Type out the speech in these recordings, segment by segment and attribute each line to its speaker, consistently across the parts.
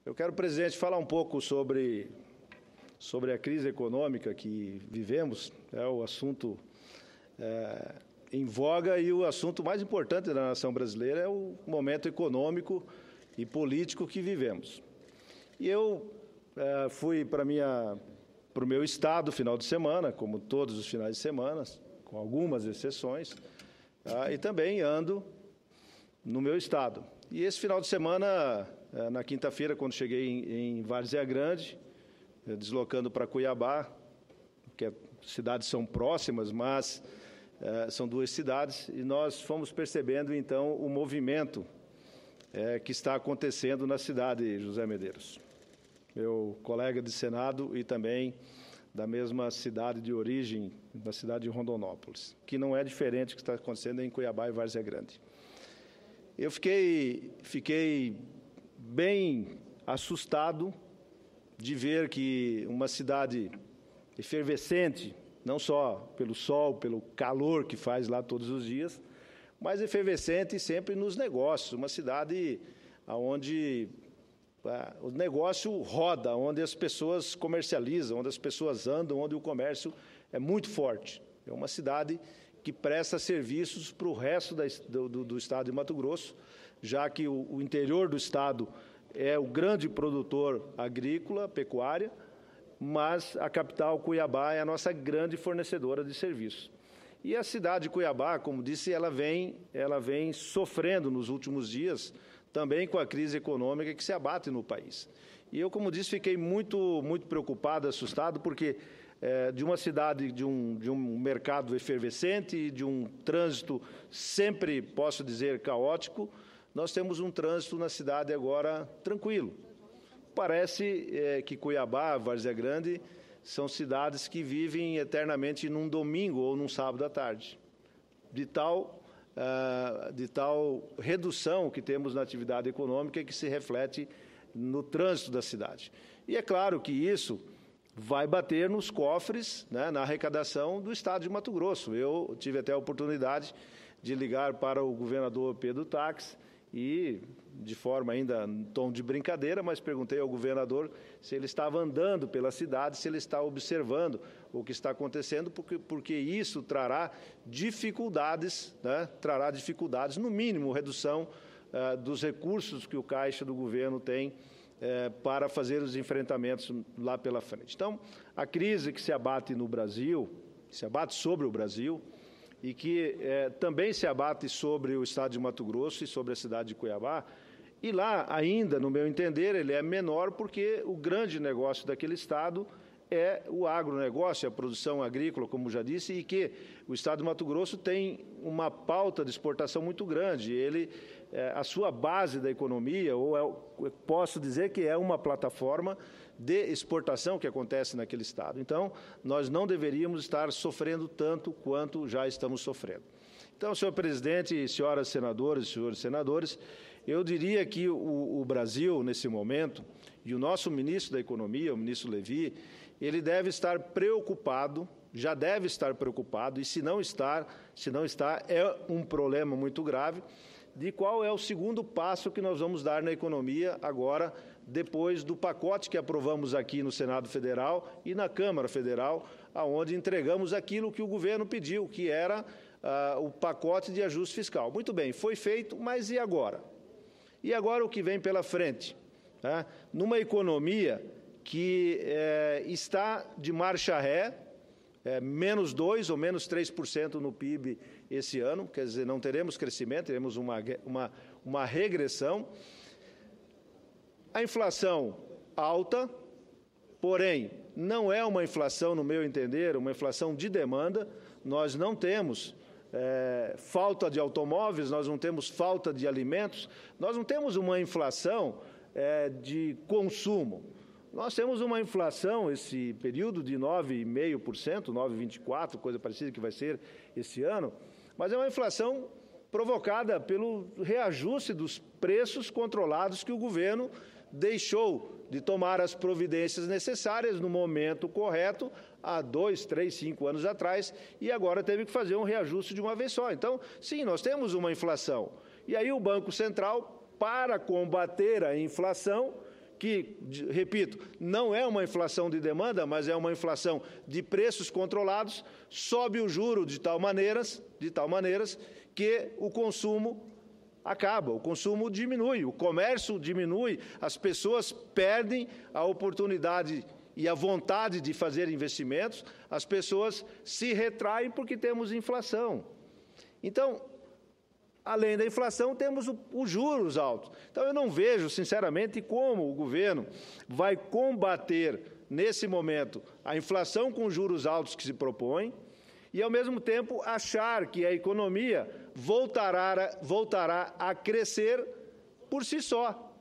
Speaker 1: Eu quero, presidente, falar um pouco sobre a crise econômica que vivemos. É o assunto em voga e o assunto mais importante da nação brasileira é o momento econômico e político que vivemos. E eu fui para o meu estado final de semana, como todos os finais de semana, com algumas exceções, e também ando no meu estado. E esse final de semana, na quinta-feira, quando cheguei em Várzea Grande, deslocando para Cuiabá, que as cidades são próximas, mas são duas cidades, e nós fomos percebendo, então, o movimento que está acontecendo na cidade, José Medeiros, meu colega de Senado e também da mesma cidade de origem, da cidade de Rondonópolis, que não é diferente do que está acontecendo em Cuiabá e Várzea Grande. Eu fiquei bem assustado de ver que uma cidade efervescente, não só pelo sol, pelo calor que faz lá todos os dias, mas efervescente sempre nos negócios, uma cidade onde o negócio roda, onde as pessoas comercializam, onde as pessoas andam, onde o comércio é muito forte. É uma cidade que presta serviços para o resto do estado de Mato Grosso, já que o interior do estado é o grande produtor agrícola, pecuária, mas a capital, Cuiabá, é a nossa grande fornecedora de serviços. E a cidade de Cuiabá, como disse, ela vem sofrendo nos últimos dias também com a crise econômica que se abate no país. E eu, como disse, fiquei muito preocupado, assustado, porque de uma cidade, de um mercado efervescente, de um trânsito sempre, posso dizer, caótico, nós temos um trânsito na cidade agora tranquilo. Parece que Cuiabá, Várzea Grande, são cidades que vivem eternamente num domingo ou num sábado à tarde, de tal redução que temos na atividade econômica que se reflete no trânsito da cidade. E é claro que isso vai bater nos cofres, né, na arrecadação do estado de Mato Grosso. Eu tive até a oportunidade de ligar para o governador Pedro Taques e, de forma ainda em tom de brincadeira, mas perguntei ao governador se ele estava andando pela cidade, se ele está observando o que está acontecendo, porque isso trará dificuldades, né, no mínimo, redução dos recursos que o Caixa do governo tem para fazer os enfrentamentos lá pela frente. Então, a crise que se abate no Brasil, se abate sobre o Brasil, e que também se abate sobre o estado de Mato Grosso e sobre a cidade de Cuiabá, e lá ainda, no meu entender, ele é menor porque o grande negócio daquele estado é o agronegócio, a produção agrícola, como já disse, e que o estado de Mato Grosso tem uma pauta de exportação muito grande. A sua base da economia, eu posso dizer que é uma plataforma de exportação que acontece naquele estado. Então, nós não deveríamos estar sofrendo tanto quanto já estamos sofrendo. Então, senhor presidente, senhoras senadoras e senhores senadores, eu diria que o Brasil, nesse momento, e o nosso ministro da Economia, o ministro Levi, ele deve estar preocupado, já deve estar preocupado, e se não está, é um problema muito grave, de qual é o segundo passo que nós vamos dar na economia agora, depois do pacote que aprovamos aqui no Senado Federal e na Câmara Federal, aonde entregamos aquilo que o governo pediu, que era o pacote de ajuste fiscal. Muito bem, foi feito, mas e agora? E agora o que vem pela frente? Numa economia que está de marcha ré, menos 2% ou menos 3% no PIB esse ano, quer dizer, não teremos crescimento, teremos uma regressão. A inflação alta, porém, não é uma inflação, no meu entender, uma inflação de demanda. Nós não temos falta de automóveis, nós não temos falta de alimentos, nós não temos uma inflação de consumo. Nós temos uma inflação, esse período, de 9,5%, 9,24%, coisa parecida que vai ser esse ano, mas é uma inflação provocada pelo reajuste dos preços controlados que o governo deixou de tomar as providências necessárias no momento correto, há 2, 3, 5 anos atrás, e agora teve que fazer um reajuste de uma vez só. Então, sim, nós temos uma inflação. E aí o Banco Central, para combater a inflação, que, repito, não é uma inflação de demanda, mas é uma inflação de preços controlados, sobe o juro de tal maneira que o consumo acaba, o consumo diminui, o comércio diminui, as pessoas perdem a oportunidade e a vontade de fazer investimentos, as pessoas se retraem porque temos inflação. Então, além da inflação, temos os juros altos. Então, eu não vejo, sinceramente, como o governo vai combater, nesse momento, a inflação com juros altos que se propõe e, ao mesmo tempo, achar que a economia voltará a crescer por si só,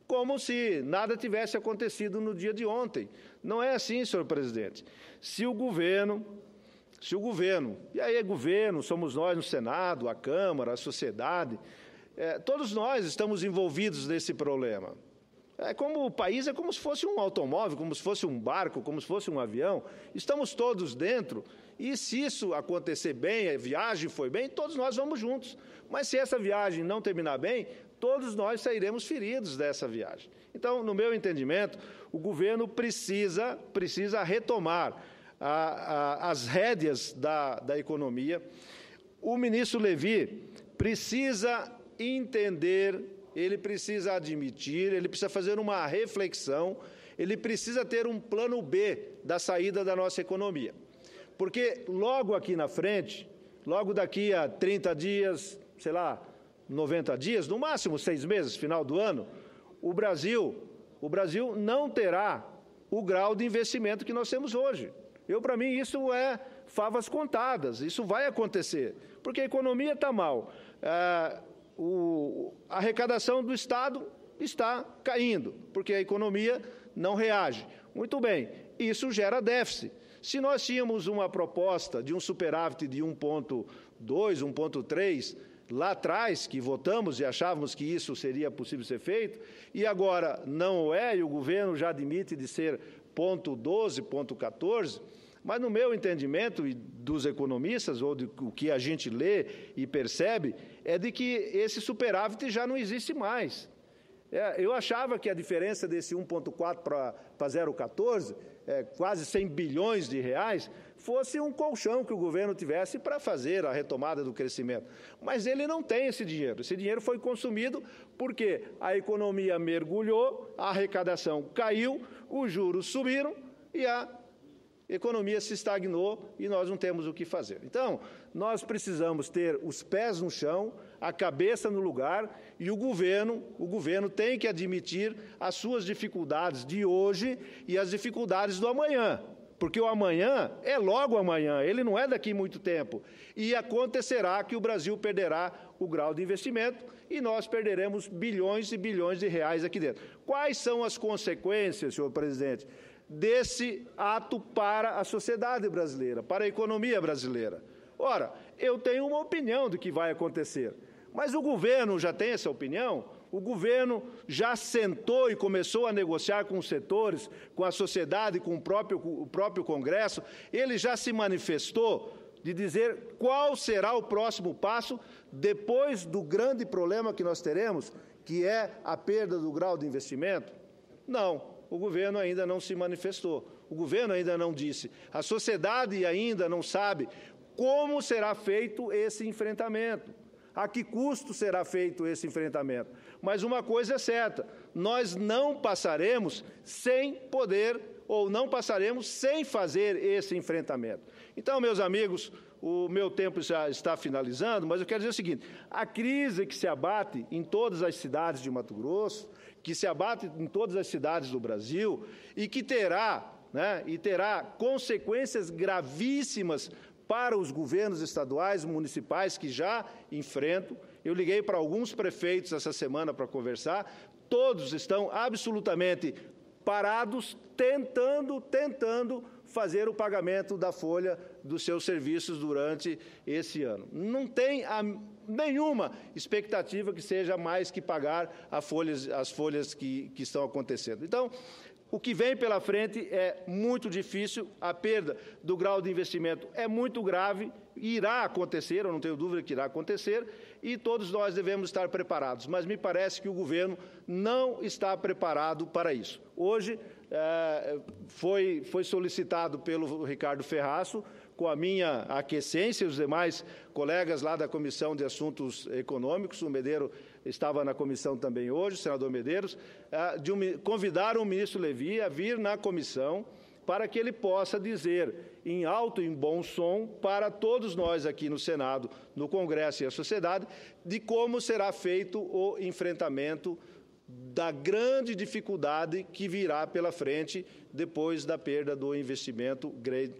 Speaker 1: como se nada tivesse acontecido no dia de ontem. Não é assim, senhor presidente. Se o governo, e aí é governo, somos nós no Senado, a Câmara, a sociedade, todos nós estamos envolvidos nesse problema. Como o país é como se fosse um automóvel, como se fosse um barco, como se fosse um avião, estamos todos dentro, e se isso acontecer bem, a viagem foi bem, todos nós vamos juntos. Mas se essa viagem não terminar bem, todos nós sairemos feridos dessa viagem. Então, no meu entendimento, o governo precisa retomar as rédeas da economia. O ministro Levi precisa entender, ele precisa admitir, ele precisa fazer uma reflexão, ele precisa ter um plano B da saída da nossa economia. Porque logo aqui na frente, logo daqui a 30 dias, sei lá, 90 dias, no máximo 6 meses, final do ano, o Brasil não terá o grau de investimento que nós temos hoje. Para mim, isso é favas contadas, isso vai acontecer, porque a economia está mal. A arrecadação do Estado está caindo, porque a economia não reage. Muito bem, isso gera déficit. Se nós tínhamos uma proposta de um superávit de 1,2, 1,3, lá atrás, que votamos e achávamos que isso seria possível ser feito, e agora não é, e o governo já admite de ser 0,12, 0,14, mas no meu entendimento, e dos economistas, ou do que a gente lê e percebe, é de que esse superávit já não existe mais. Eu achava que a diferença desse 1,4 para 0,14, quase 100 bilhões de reais, fosse um colchão que o governo tivesse para fazer a retomada do crescimento. Mas ele não tem esse dinheiro. Esse dinheiro foi consumido porque a economia mergulhou, a arrecadação caiu, os juros subiram e a economia se estagnou e nós não temos o que fazer. Então, nós precisamos ter os pés no chão, a cabeça no lugar, e o governo tem que admitir as suas dificuldades de hoje e as dificuldades do amanhã, porque o amanhã é logo amanhã, ele não é daqui muito tempo, e acontecerá que o Brasil perderá o grau de investimento e nós perderemos bilhões e bilhões de reais aqui dentro. Quais são as consequências, senhor presidente, desse ato para a sociedade brasileira, para a economia brasileira? Ora, eu tenho uma opinião do que vai acontecer, mas o governo já tem essa opinião? O governo já sentou e começou a negociar com os setores, com a sociedade, com o próprio Congresso, ele já se manifestou de dizer qual será o próximo passo depois do grande problema que nós teremos, que é a perda do grau de investimento? Não. O governo ainda não se manifestou, o governo ainda não disse, a sociedade ainda não sabe como será feito esse enfrentamento, a que custo será feito esse enfrentamento. Mas uma coisa é certa, nós não passaremos sem poder ou não passaremos sem fazer esse enfrentamento. Então, meus amigos, o meu tempo já está finalizando, mas eu quero dizer o seguinte, a crise que se abate em todas as cidades de Mato Grosso, que se abate em todas as cidades do Brasil e que terá consequências gravíssimas para os governos estaduais, municipais que já enfrentam. Eu liguei para alguns prefeitos essa semana para conversar, todos estão absolutamente parados, tentando fazer o pagamento da folha dos seus serviços durante esse ano. Não tem nenhuma expectativa que seja mais que pagar as folhas que estão acontecendo. Então, o que vem pela frente é muito difícil, a perda do grau de investimento é muito grave, irá acontecer, eu não tenho dúvida que irá acontecer, e todos nós devemos estar preparados, mas me parece que o governo não está preparado para isso. Hoje foi solicitado pelo Ricardo Ferraço, com a minha aquiescência e os demais colegas lá da Comissão de Assuntos Econômicos, o Medeiros estava na comissão também hoje, o senador Medeiros, convidar o ministro Levi a vir na comissão para que ele possa dizer em alto e em bom som para todos nós aqui no Senado, no Congresso e a sociedade, de como será feito o enfrentamento da grande dificuldade que virá pela frente depois da perda do investimento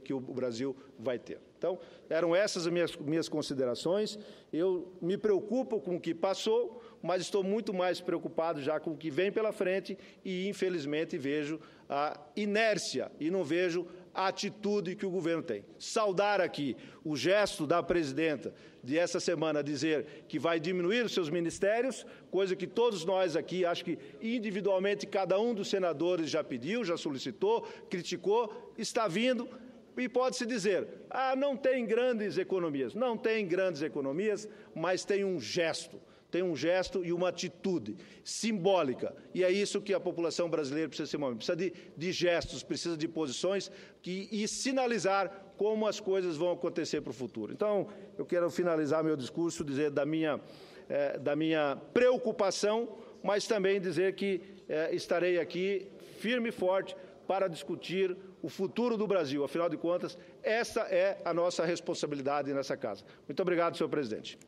Speaker 1: que o Brasil vai ter. Então, eram essas as minhas considerações. Eu me preocupo com o que passou, mas estou muito mais preocupado já com o que vem pela frente e, infelizmente, vejo a inércia e não vejo a atitude que o governo tem. Saudar aqui o gesto da presidenta de essa semana dizer que vai diminuir os seus ministérios, coisa que todos nós aqui, acho que individualmente cada um dos senadores já pediu, já solicitou, criticou, está vindo. E pode-se dizer, não tem grandes economias. Não tem grandes economias, mas tem um gesto. Tem um gesto e uma atitude simbólica. E é isso que a população brasileira precisa ser momento. Precisa de gestos, precisa de posições e sinalizar como as coisas vão acontecer para o futuro. Então, eu quero finalizar meu discurso, dizer da minha preocupação, mas também dizer que estarei aqui firme e forte para discutir o futuro do Brasil. Afinal de contas, essa é a nossa responsabilidade nessa casa. Muito obrigado, senhor presidente.